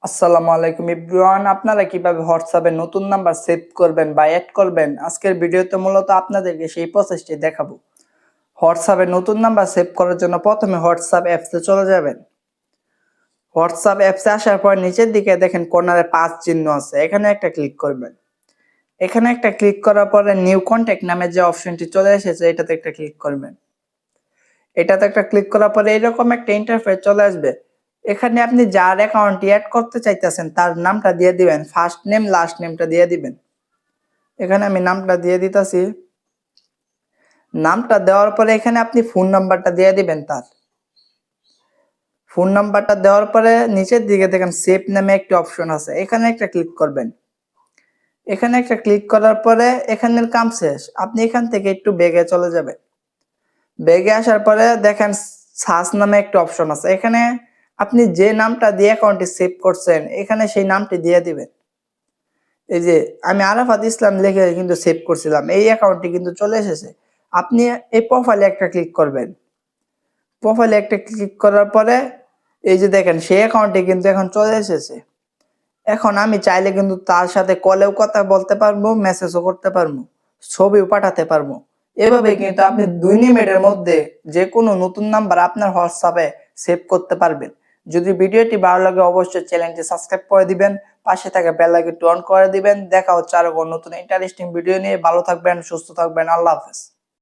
আসসালামু আলাইকুম এভরিওয়ান। আপনারা কিভাবে হোয়াটসঅ্যাপে নতুন নাম্বার সেভ করবেন বা অ্যাড করবেন, আজকের ভিডিওতে মূলত আপনাদেরকে সেই প্রসেসটি দেখাবো। হোয়াটসঅ্যাপে নতুন নাম্বার সেভ করার জন্য প্রথমে হোয়াটসঅ্যাপ অ্যাপসে চলে যাবেন। হোয়াটসঅ্যাপ অ্যাপসে আসার পর নিচের দিকে দেখেন কর্নারে পাঁচ চিহ্ন আছে, এখানে একটা ক্লিক করবেন। এখানে একটা ক্লিক করার পরে নিউ কন্ট্যাক্ট নামে যে অপশনটি চলে এসেছে এটাতে একটা ক্লিক করবেন। এটাতে একটা ক্লিক করার পরে এরকম একটা ইন্টারফেস চলে আসবে। এখানে আপনি যার অ্যাকাউন্টটি অ্যাড করতে চাইতেছেন তার নামটা দিয়ে দিবেন, ফার্স্ট নেম লাস্ট নেমটা দিয়ে দিবেন। এখানে আমি নামটা দিয়ে দিতেছি। নামটা দেওয়ার পরে এখানে আপনি ফোন নাম্বারটা দিয়ে দিবেন। তার ফোন নাম্বারটা দেওয়ার পরে নিচের দিকে দেখেন সেভ নামে একটি অপশন আছে, এখানে একটা ক্লিক করবেন। এখানে একটা ক্লিক করার পরে এখানের কাম শেষ, আপনি এখান থেকে একটু ব্যাগে চলে যাবেন। ব্যাগে আসার পরে দেখেন সার্চ নামে একটা অপশন আছে, এখানে আপনি যে নামটা দিয়ে অ্যাকাউন্টটি সেভ করছেন এখানে সেই নামটি দিয়ে দিবেন। এই যে আমি আরাফাত ইসলাম লিখে কিন্তু সেভ করছিলাম, এই অ্যাকাউন্টটি কিন্তু চলে এসেছে। আপনি এই প্রোফাইলে একটা ক্লিক করবেন। প্রোফাইলে একটা ক্লিক করার পরে এই যে দেখেন সেই অ্যাকাউন্টটি কিন্তু এখন চলে এসেছে। এখন আমি চাইলে কিন্তু তার সাথে কলেও কথা বলতে পারবো, মেসেজও করতে পারবো, ছবিও পাঠাতে পারবো। এভাবে কিন্তু আপনি 2 মিনিটের মধ্যে যে কোনো নতুন নাম্বার আপনার হোয়াটসঅ্যাপে সেভ করতে পারবেন। যদি ভিডিওটি ভালো লাগে অবশ্যই চ্যানেলটি সাবস্ক্রাইব করে দিবেন, পাশে থাকা বেল আইকনটি অন করে দিবেন। দেখা হচ্ছে আরো নতুন ইন্টারেস্টিং ভিডিও নিয়ে। ভালো থাকবেন, সুস্থ থাকবেন, আল্লাহ হাফেজ।